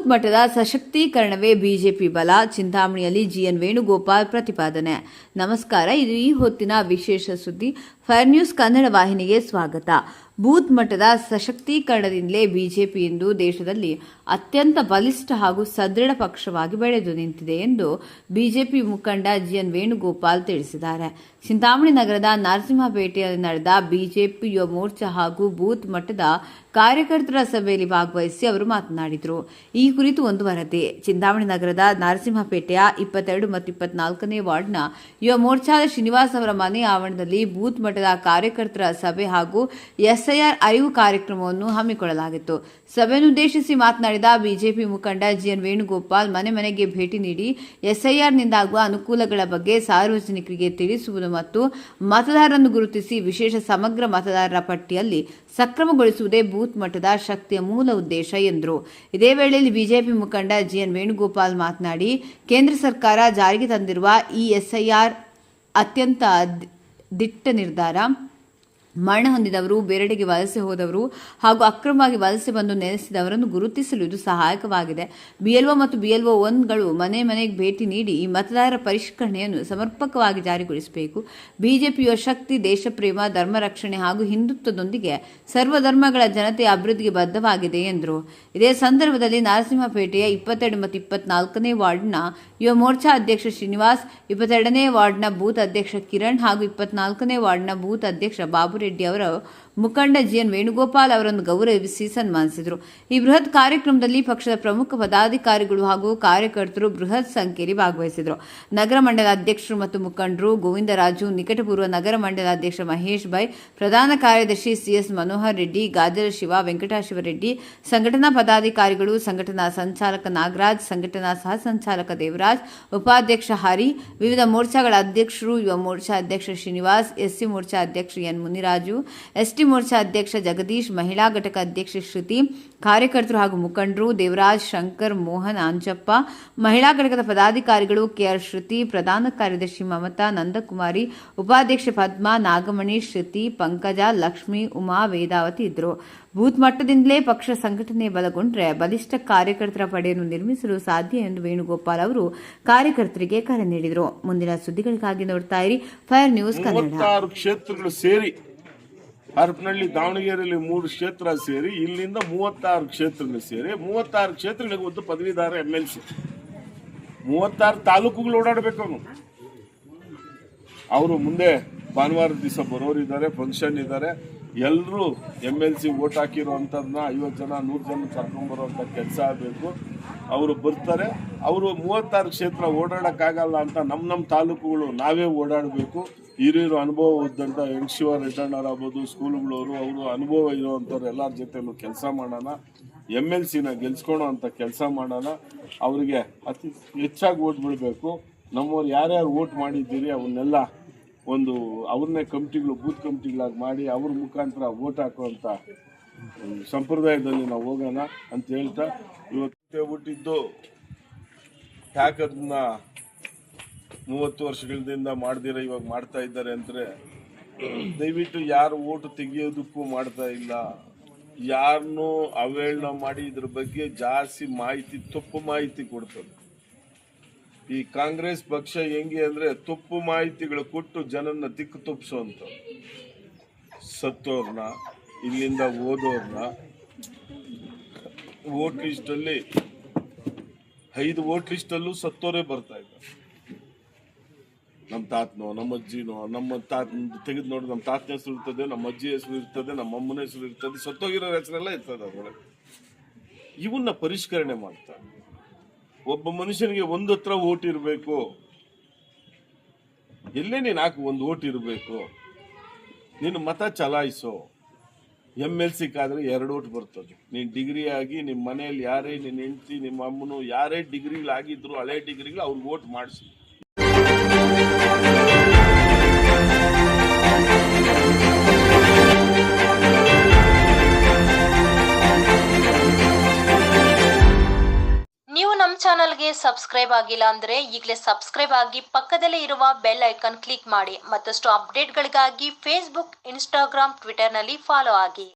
Booth ಮಟ್ಟದ ಸಶಕ್ತೀಕರಣವೇ BJP ಬಲ. ಚಿಂತಾಮಣಿಯಲ್ಲಿ GN Venugopal ಪ್ರತಿಪಾದನೆ. ನಮಸ್ಕಾರ, ಇದು ಈ ಹೊತ್ತಿನ ವಿಶೇಷ ಸುದ್ದಿ. ಫೈರ್ ನ್ಯೂಸ್ ಕನ್ನಡ ವಾಹಿನಿಗೆ ಸ್ವಾಗತ. ಬೂತ್ ಮಟ್ಟದ ಸಶಕ್ತೀಕರಣದಿಂದಲೇ ಬಿಜೆಪಿ ಇಂದು ದೇಶದಲ್ಲಿ ಅತ್ಯಂತ ಬಲಿಷ್ಠ ಹಾಗೂ ಸದೃಢ ಪಕ್ಷವಾಗಿ ಬೆಳೆದು ನಿಂತಿದೆ ಎಂದು ಬಿಜೆಪಿ ಮುಖಂಡ ಜಿಎನ್ ವೇಣುಗೋಪಾಲ್ ತಿಳಿಸಿದ್ದಾರೆ. ಚಿಂತಾಮಣಿ ನಗರದ ನರಸಿಂಹಪೇಟೆಯಲ್ಲಿ ನಡೆದ ಬಿಜೆಪಿ ಯುವ ಮೋರ್ಚಾ ಹಾಗೂ ಬೂತ್ ಮಟ್ಟದ ಕಾರ್ಯಕರ್ತರ ಸಭೆಯಲ್ಲಿ ಭಾಗವಹಿಸಿ ಅವರು ಮಾತನಾಡಿದರು. ಈ ಕುರಿತು ಒಂದು ವರದಿ. ಚಿಂತಾಮಣಿ ನಗರದ ನರಸಿಂಹಪೇಟೆಯ 22 ಮತ್ತು 24ನೇ ವಾರ್ಡ್ನ ಯುವ ಮೋರ್ಚಾದ ಶ್ರೀನಿವಾಸ್ ಅವರ ಮನೆ ಆವರಣದಲ್ಲಿ ಬೂತ್ ಮಟ್ಟದ ಕಾರ್ಯಕರ್ತರ ಸಭೆ ಹಾಗೂ ಎಸ್ಐಆರ್ ಅರಿವು ಕಾರ್ಯಕ್ರಮವನ್ನು ಹಮ್ಮಿಕೊಳ್ಳಲಾಗಿತ್ತು. ಸಭೆಯನ್ನುದ್ದೇಶಿಸಿ ಮಾತನಾಡಿದ ಬಿಜೆಪಿ ಮುಖಂಡ ಜಿಎನ್ ವೇಣುಗೋಪಾಲ್, ಮನೆ ಮನೆಗೆ ಭೇಟಿ ನೀಡಿ ಎಸ್ಐಆರ್ನಿಂದಾಗುವ ಅನುಕೂಲಗಳ ಬಗ್ಗೆ ಸಾರ್ವಜನಿಕರಿಗೆ ತಿಳಿಸುವುದು ಮತ್ತು ಮತದಾರರನ್ನು ಗುರುತಿಸಿ ವಿಶೇಷ ಸಮಗ್ರ ಮತದಾರರ ಪಟ್ಟಿಯಲ್ಲಿ ಸಕ್ರಮಗೊಳಿಸುವುದೇ ಬೂತ್ ಮಟ್ಟದ ಶಕ್ತಿಯ ಮೂಲ ಉದ್ದೇಶ ಎಂದರು. ಇದೇ ವೇಳೆಯಲ್ಲಿ ಬಿಜೆಪಿ ಮುಖಂಡ ಜಿಎನ್ ವೇಣುಗೋಪಾಲ್ ಮಾತನಾಡಿ, ಕೇಂದ್ರ ಸರ್ಕಾರ ಜಾರಿಗೆ ತಂದಿರುವ ಈ ಎಸ್ಐಆರ್ ಅತ್ಯಂತ ದಿಟ್ಟ ನಿರ್ಧಾರ. ಮರಣ ಹೊಂದಿದವರು, ಬೇರೆಡೆಗೆ ವಲಸೆ ಹೋದವರು ಹಾಗೂ ಅಕ್ರಮವಾಗಿ ವಲಸೆ ಬಂದು ನೆಲೆಸಿದವರನ್ನು ಗುರುತಿಸಲು ಇದು ಸಹಾಯಕವಾಗಿದೆ. ಬಿಎಲ್ಒ ಮತ್ತು ಬಿಎಲ್ಒ 1ಗಳು ಮನೆ ಮನೆಗೆ ಭೇಟಿ ನೀಡಿ ಈ ಮತದಾರರ ಪರಿಷ್ಕರಣೆಯನ್ನು ಸಮರ್ಪಕವಾಗಿ ಜಾರಿಗೊಳಿಸಬೇಕು. ಬಿಜೆಪಿಯ ಶಕ್ತಿ ದೇಶಪ್ರೇಮ, ಧರ್ಮ ರಕ್ಷಣೆ ಹಾಗೂ ಹಿಂದುತ್ವದೊಂದಿಗೆ ಸರ್ವಧರ್ಮಗಳ ಜನತೆಯ ಅಭಿವೃದ್ಧಿಗೆ ಬದ್ಧವಾಗಿದೆ ಎಂದರು. ಇದೇ ಸಂದರ್ಭದಲ್ಲಿ ನರಸಿಂಹಪೇಟೆಯ 22 ಮತ್ತು 24ನೇ ವಾರ್ಡ್ನ ಯುವ ಮೋರ್ಚಾ ಅಧ್ಯಕ್ಷ ಶ್ರೀನಿವಾಸ್, 22ನೇ ವಾರ್ಡ್ನ ಬೂತ್ ಅಧ್ಯಕ್ಷ ಕಿರಣ್ ಹಾಗೂ 24ನೇ ವಾರ್ಡ್ನ ಬೂತ್ ಅಧ್ಯಕ್ಷ ಬಾಬುರೆಡ್ಡಿ ಅವರ ಮುಖಂಡ ಜಿಎನ್ ವೇಣುಗೋಪಾಲ್ ಅವರನ್ನು ಗೌರವಿಸಿ ಸನ್ಮಾನಿಸಿದರು. ಈ ಬೃಹತ್ ಕಾರ್ಯಕ್ರಮದಲ್ಲಿ ಪಕ್ಷದ ಪ್ರಮುಖ ಪದಾಧಿಕಾರಿಗಳು ಹಾಗೂ ಕಾರ್ಯಕರ್ತರು ಬೃಹತ್ ಸಂಖ್ಯೆಯಲ್ಲಿ ಭಾಗವಹಿಸಿದರು. ನಗರ ಮಂಡಲ ಅಧ್ಯಕ್ಷರು ಮತ್ತು ಮುಖಂಡರು ಗೋವಿಂದರಾಜು, ನಿಕಟಪೂರ್ವ ನಗರ ಮಂಡಲ ಅಧ್ಯಕ್ಷ ಮಹೇಶ್ ಬೈ, ಪ್ರಧಾನ ಕಾರ್ಯದರ್ಶಿ ಸಿಎಸ್ ಮನೋಹರ್ ರೆಡ್ಡಿ, ಗಾಜರ ಶಿವ, ವೆಂಕಟಾಶಿವರೆಡ್ಡಿ, ಸಂಘಟನಾ ಪದಾಧಿಕಾರಿಗಳು, ಸಂಘಟನಾ ಸಂಚಾಲಕ ನಾಗರಾಜ್, ಸಂಘಟನಾ ಸಹ ಸಂಚಾಲಕ ದೇವರಾಜ್, ಉಪಾಧ್ಯಕ್ಷ ಹರಿ, ವಿವಿಧ ಮೋರ್ಚಾಗಳ ಅಧ್ಯಕ್ಷರು, ಯುವ ಮೋರ್ಚಾ ಅಧ್ಯಕ್ಷ ಶ್ರೀನಿವಾಸ್, ಎಸ್ಸಿ ಮೋರ್ಚಾ ಅಧ್ಯಕ್ಷ ಎನ್ ಮುನಿರಾಜು, ಎಸ್ಟಿ ಮೋರ್ಚಾ ಅಧ್ಯಕ್ಷ ಜಗದೀಶ್, ಮಹಿಳಾ ಘಟಕ ಅಧ್ಯಕ್ಷ ಶ್ರುತಿ, ಕಾರ್ಯಕರ್ತರು ಹಾಗೂ ಮುಖಂಡರು ದೇವರಾಜ್, ಶಂಕರ್, ಮೋಹನ್, ಅಂಜಪ್ಪ, ಮಹಿಳಾ ಘಟಕದ ಪದಾಧಿಕಾರಿಗಳು ಕೆಆರ್ ಶ್ರುತಿ, ಪ್ರಧಾನ ಕಾರ್ಯದರ್ಶಿ ಮಮತಾ, ನಂದಕುಮಾರಿ, ಉಪಾಧ್ಯಕ್ಷ ಪದ್ಮಾ, ನಾಗಮಣಿ, ಶ್ರುತಿ, ಪಂಕಜ, ಲಕ್ಷ್ಮಿ, ಉಮಾ, ವೇದಾವತಿ ಇದ್ದರು. ಬೂತ್ ಮಟ್ಟದಿಂದಲೇ ಪಕ್ಷ ಸಂಘಟನೆ ಬಲಗೊಂಡ್ರೆ ಬಲಿಷ್ಠ ಕಾರ್ಯಕರ್ತರ ಪಡೆಯನ್ನು ನಿರ್ಮಿಸಲು ಸಾಧ್ಯ ಎಂದು ವೇಣುಗೋಪಾಲ್ ಅವರು ಕಾರ್ಯಕರ್ತರಿಗೆ ಕರೆ ನೀಡಿದರು. ಮುಂದಿನ ಸುದ್ದಿಗಳಿಗಾಗಿ ನೋಡ್ತಾ ಇರಿ ಫೈರ್ ನ್ಯೂಸ್ ಕನ್ನಡ. ಕ್ಷೇತ್ರಗಳು ಸೇರಿ ಹರಪನಹಳ್ಳಿ, ದಾವಣಗೆರೆಯಲ್ಲಿ 3 ಕ್ಷೇತ್ರ ಸೇರಿ ಇಲ್ಲಿಂದ 36 ಕ್ಷೇತ್ರಗಳು ಸೇರಿ 36 ಕ್ಷೇತ್ರಗಳಿಗೆ ಒಂದು ಪದವೀಧರ MLC, 36 ತಾಲೂಕುಗಳು ಓಡಾಡಬೇಕು. ಅವರು ಮುಂದೆ ಭಾನುವಾರ ದಿವಸ ಬರೋರಿದ್ದಾರೆ, ಫಂಕ್ಷನ್ ಇದ್ದಾರೆ. ಎಲ್ಲರೂ MLC ಓಟ್ ಹಾಕಿರುವಂಥದ್ದನ್ನ 50 ಜನ 100 ಜನ ಕರ್ಕೊಂಡ್ಬರುವಂಥ ಕೆಲಸ ಆಗಬೇಕು. ಅವರು ಬರ್ತಾರೆ. ಅವರು 36 ಕ್ಷೇತ್ರ ಓಡಾಡೋಕ್ಕಾಗಲ್ಲ ಅಂತ ನಮ್ಮ ತಾಲೂಕುಗಳು ನಾವೇ ಓಡಾಡಬೇಕು. ಹಿರಿಯರು ಅನುಭವ ಇದ್ದಂಥ ಶಿವ ರೆಡ್ಡಣ್ಣವ್ರು ಆಗ್ಬೋದು, ಸ್ಕೂಲುಗಳವರು, ಅವರು ಅನುಭವ ಇರುವಂಥವ್ರು ಎಲ್ಲರ ಜೊತೆಲೂ ಕೆಲಸ ಮಾಡೋಣ. MLCನ ಗೆಲ್ಸ್ಕೊಳೋ ಅಂತ ಕೆಲಸ ಮಾಡೋಣ. ಅವರಿಗೆ ಅತಿ ಹೆಚ್ಚಾಗಿ ಓಟ್ ಬಿಡಬೇಕು. ನಮ್ಮವ್ರು ಯಾರ್ಯಾರು ಓಟ್ ಮಾಡಿದ್ದೀರಿ ಅವನ್ನೆಲ್ಲ ಒಂದು ಅವ್ರನ್ನೇ ಕಮಿಟಿಗಳು, ಬೂತ್ ಕಮಿಟಿಗಳಾಗಿ ಮಾಡಿ ಅವ್ರ ಮುಖಾಂತರ ಓಟ್ ಹಾಕುವಂಥ ಸಂಪ್ರದಾಯದಲ್ಲಿ ನಾವು ಹೋಗೋಣ ಅಂತ ಹೇಳ್ತಾ, ಇವತ್ತು ಹುಟ್ಟಿದ್ದು ಯಾಕೆ ಅದನ್ನ 30 ವರ್ಷಗಳಿಂದ ಮಾಡ್ದಿರ ಇವಾಗ ಮಾಡ್ತಾ ಇದ್ದಾರೆ ಅಂದರೆ, ದಯವಿಟ್ಟು ಯಾರು ಓಟು ತೆಗಿಯೋದಕ್ಕೂ ಮಾಡ್ತಾ ಇಲ್ಲ. ಯಾರನ್ನೂ ಅವೇಳನ ಮಾಡಿ ಇದ್ರ ಬಗ್ಗೆ ಜಾಸ್ತಿ ಮಾಹಿತಿ, ತಪ್ಪು ಮಾಹಿತಿ ಕೊಡ್ತದೆ. ಈ ಕಾಂಗ್ರೆಸ್ ಪಕ್ಷ ಹೆಂಗೆ ಅಂದರೆ ತಪ್ಪು ಮಾಹಿತಿಗಳು ಕೊಟ್ಟು ಜನನ್ನ ದಿಕ್ಕು ತಪ್ಪಿಸೋಂಥ, ಸತ್ತೋರ್ನ, ಇಲ್ಲಿಂದ ಓದೋರ್ನ, ವೋಟ್ ಲಿಸ್ಟಲ್ಲಿ 5 ವೋಟ್ ಲಿಸ್ಟಲ್ಲೂ ಸತ್ತೋರೇ ಬರ್ತಾ ಇದ್ದಾರೆ. ನಮ್ಮ ತಾತನೋ, ನಮ್ಮ ಅಜ್ಜಿನೋ, ನಮ್ಮ ತೆಗೆದು ನೋಡಿ ನಮ್ಮ ತಾತನ ಹೆಸರು ಇರ್ತದೆ, ನಮ್ಮ ಅಜ್ಜಿ ಹೆಸರು ಇರ್ತದೆ, ನಮ್ಮ ಅಮ್ಮನ ಹೆಸರು ಇರ್ತದೆ, ಸತ್ತೋಗಿರೋ ಹೆಸರೆಲ್ಲ ಇರ್ತದೆ ಅದರೊಳಗೆ. ಇವನ್ನ ಪರಿಷ್ಕರಣೆ ಮಾಡ್ತಾರೆ. ಒಬ್ಬ ಮನುಷ್ಯನಿಗೆ ಒಂದು ಹತ್ರ ಓಟ್ ಇರಬೇಕು. ಎಲ್ಲೇ ನೀನು ಹಾಕು, ಒಂದು ಓಟ್ ಇರಬೇಕು. ನೀನು ಮತ ಚಲಾಯಿಸೋ. MLC ಕಾದ್ರೆ 2 ಓಟ್ ಬರ್ತದೆ. ನೀನು ಡಿಗ್ರಿ ಆಗಿ ನಿಮ್ಮ ಮನೆಯಲ್ಲಿ ಯಾರೇ, ನಿನ್ನ ಹೆಂಡತಿ, ನಿಮ್ಮ ಅಮ್ಮನು ಯಾರೇ ಡಿಗ್ರಿಗಳಾಗಿದ್ರು, ಹಳೆ ಡಿಗ್ರಿಗಳು ಅವ್ರಿಗೆ ಓಟ್ ಮಾಡಿಸಿ. ನೀವು ನಮ್ಮ ಚಾನಲ್ಗೆ ಸಬ್ಸ್ಕ್ರೈಬ್ ಆಗಿಲ್ಲ ಅಂದ್ರೆ ಈಗಲೇ ಸಬ್ಸ್ಕ್ರೈಬ್ ಆಗಿ ಪಕ್ಕದಲ್ಲೇ ಇರುವ ಬೆಲ್ ಐಕಾನ್ ಕ್ಲಿಕ್ ಮಾಡಿ. ಮತ್ತಷ್ಟು ಅಪ್ಡೇಟ್ಗಳಿಗಾಗಿ ಫೇಸ್ಬುಕ್, ಇನ್ಸ್ಟಾಗ್ರಾಮ್, ಟ್ವಿಟರ್ನಲ್ಲಿ ಫಾಲೋ ಆಗಿ.